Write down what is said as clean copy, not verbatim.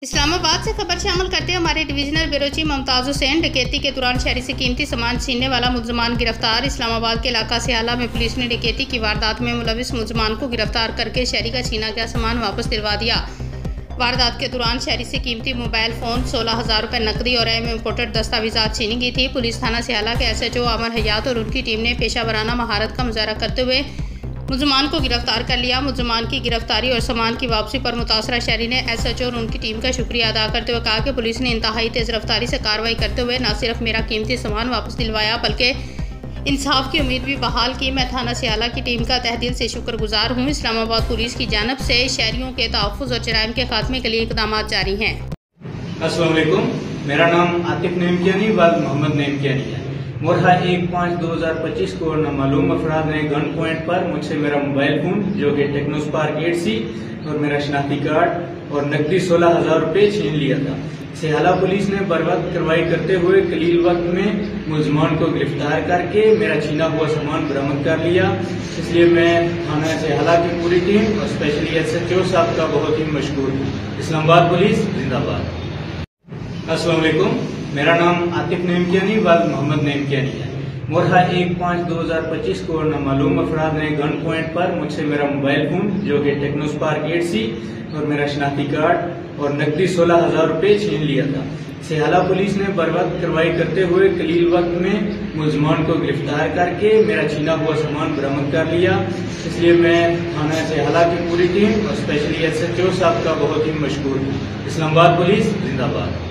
इस्लामाबाद से खबर शामिल करते हमारे divisional bureau chief Mumtaz Hussain. डकैती के दौरान शहरी से कीमती सामान छीनने वाला मुलजमान गिरफ्तार। इस्लामाबाद के इलाका सियाला में पुलिस ने डकैती की वारदात में मुलविस मुलजमान को गिरफ्तार करके शहरी का छीना गया सामान वापस दिलवा दिया। वारदात के दौरान शहरी से कीमती मोबाइल फ़ोन, 16,000 रुपये नकदी और अहम इम्पोर्टेड दस्तावेजात छीनी गई थी। पुलिस थाना सियाला के SHO अमर हयात और उनकी टीम ने पेशा वराना महारत का मुजाहरा करते हुए मुलजमान को गिरफ्तार कर लिया। मुलजमान की गिरफ्तारी और सामान की वापसी पर मुतासरा शहरी ने SHO और उनकी टीम का शुक्रिया अदा करते हुए कहा कि पुलिस ने इंतहाई तेज़ रफ्तारी से कार्रवाई करते हुए न सिर्फ मेरा कीमती सामान वापस दिलवाया बल्कि इंसाफ की उम्मीद भी बहाल की। मैं थाना सियाला की टीम का तहे दिल से शुक्रगुजार हूँ। इस्लामाबाद पुलिस की जानब से शहरियों के तहफ़्फ़ुज़ और जराइम के खात्मे के लिए इक़दाम जारी हैं। अस्सलाम वालेकुम, मेरा नाम आतिफ नेमकियानी वाल मोहम्मद नेमकियानी है। मोरहा 1/5/2025 को नामालूम अफराद ने गन पॉइंट पर मुझसे मेरा मोबाइल फ़ोन जो कि टेक्नोस्पार्क 8C और मेरा शनाख्ती कार्ड और नकदी 16,000 रुपये छीन लिया था। सियाला पुलिस ने बरवक्त कार्रवाई करते हुए कलील वक्त में मुलजमान को गिरफ्तार करके मेरा छीना हुआ सामान बरामद कर लिया। इसलिए मैं थाना सियाला की पूरी टीम और स्पेशली SHO साहब का बहुत ही मशहूर हूँ। इस्लामाबाद पुलिस जिंदाबाद। अस्सलाम वालेकुम, मेरा नाम आतिफ नेमकियानी वाल मोहम्मद नेमकियानी है। मोरहा 1/5/2025 को नामालूम अफराद ने गन पॉइंट पर मुझसे मेरा मोबाइल फ़ोन जो कि टेक्नोस्पार्क 8C और मेरा शनाख्ती कार्ड और नकदी 16,000 रुपये छीन लिया था। सियाला पुलिस ने बरवक्त कार्रवाई करते हुए कलील वक्त में मुलजमान को गिरफ्तार करके मेरा छीना हुआ सामान बरामद कर लिया। इसलिए मैं थाना सियाला की पूरी टीम और स्पेशली SHO साहब का बहुत ही मशहूर हूँ। इस्लामाबाद पुलिस जिंदाबाद।